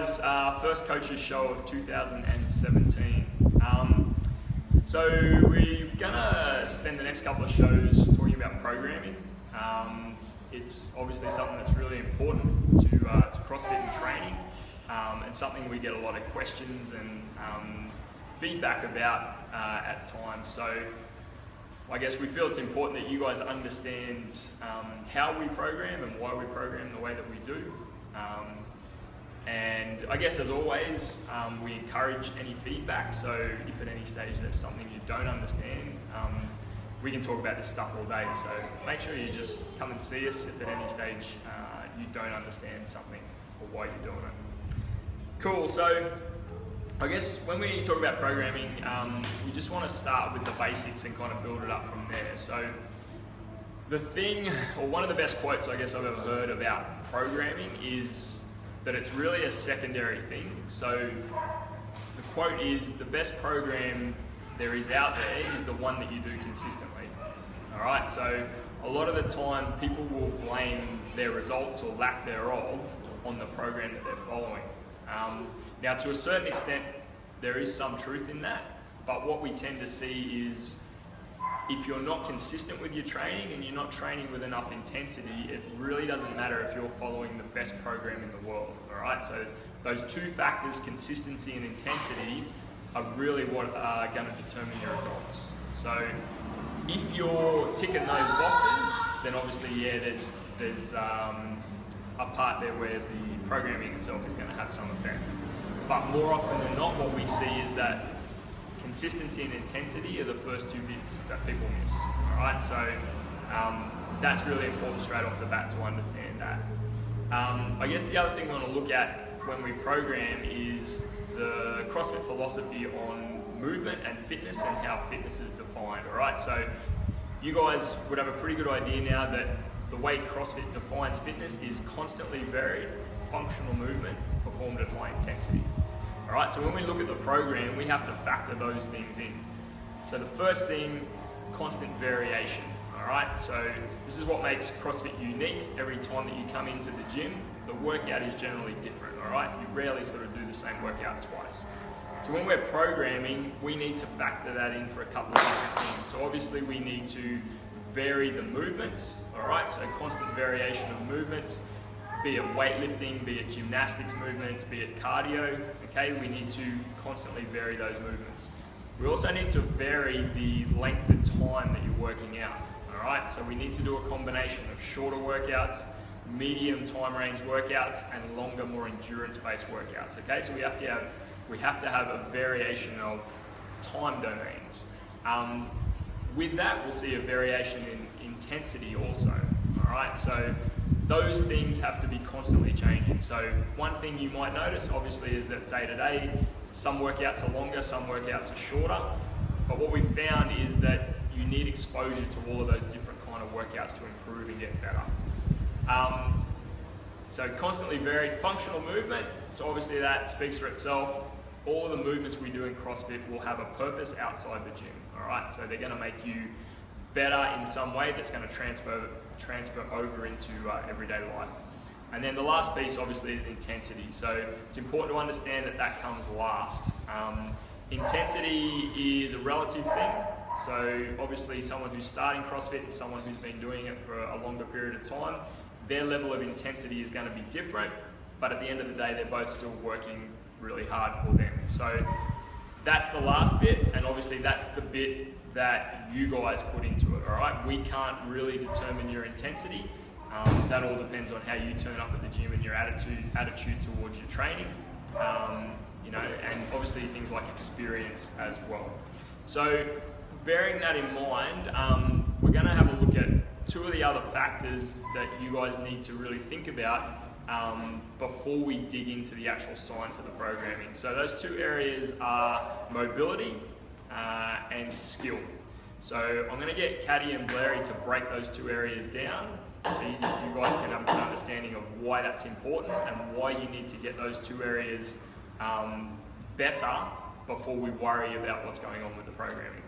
guys, first coaches show of 2017. So we're gonna spend the next couple of shows talking about programming. It's obviously something that's really important to CrossFit and training, and something we get a lot of questions and feedback about at times. So I guess we feel it's important that you guys understand how we program and why we program the way that we do. And I guess as always, we encourage any feedback. So if at any stage there's something you don't understand, we can talk about this stuff all day. So make sure you just come and see us if at any stage you don't understand something or why you're doing it. Cool, so I guess when we talk about programming, we just want to start with the basics and kind of build it up from there. So the thing, or one of the best quotes I guess I've ever heard about programming is that it's really a secondary thing. So the quote is, the best program there is out there is the one that you do consistently. All right, so a lot of the time people will blame their results or lack thereof on the program that they're following. Now to a certain extent there is some truth in that, but what we tend to see is if you're not consistent with your training and you're not training with enough intensity, it really doesn't matter if you're following the best program in the world, all right? So those two factors, consistency and intensity, are really what are going to determine your results. So if you're ticking those boxes, then obviously, yeah, there's a part there where the programming itself is going to have some effect. But more often than not, what we see is that consistency and intensity are the first two bits that people miss, all right? So that's really important straight off the bat to understand that. I guess the other thing we want to look at when we program is the CrossFit philosophy on movement and fitness and how fitness is defined, all right? So you guys would have a pretty good idea now that the way CrossFit defines fitness is constantly varied, functional movement performed at high intensity. All right, so when we look at the program, we have to factor those things in. So the first thing, constant variation, all right? So this is what makes CrossFit unique. Every time that you come into the gym, the workout is generally different, all right? You rarely sort of do the same workout twice. So when we're programming, we need to factor that in for a couple of different things. So obviously we need to vary the movements, all right? So constant variation of movements, be it weightlifting, be it gymnastics movements, be it cardio, okay? We need to constantly vary those movements. We also need to vary the length of time that you're working out, all right? So we need to do a combination of shorter workouts, medium time range workouts, and longer, more endurance-based workouts, okay? So we have to have a variation of time domains. With that, we'll see a variation in intensity also, all right? So those things have to be constantly changing. So one thing you might notice, obviously, is that day to day, some workouts are longer, some workouts are shorter. But what we've found is that you need exposure to all of those different kind of workouts to improve and get better. So constantly varied functional movement. So obviously that speaks for itself. All of the movements we do in CrossFit will have a purpose outside the gym, all right? So they're gonna make you better in some way that's gonna transfer over into everyday life. And then the last piece obviously is intensity. So it's important to understand that that comes last. Intensity is a relative thing. So obviously someone who's starting CrossFit and someone who's been doing it for a longer period of time, their level of intensity is gonna be different, but at the end of the day, they're both still working really hard for them. So that's the last bit, and obviously that's the bit that you guys put into it, all right? We can't really determine your intensity. That all depends on how you turn up at the gym and your attitude towards your training, you know, and obviously things like experience as well. So bearing that in mind, we're gonna have a look at two of the other factors that you guys need to really think about before we dig into the actual science of the programming. So those two areas are mobility and skill. So I'm going to get Caddy and Blairy to break those two areas down so you guys can have an understanding of why that's important and why you need to get those two areas better before we worry about what's going on with the programming.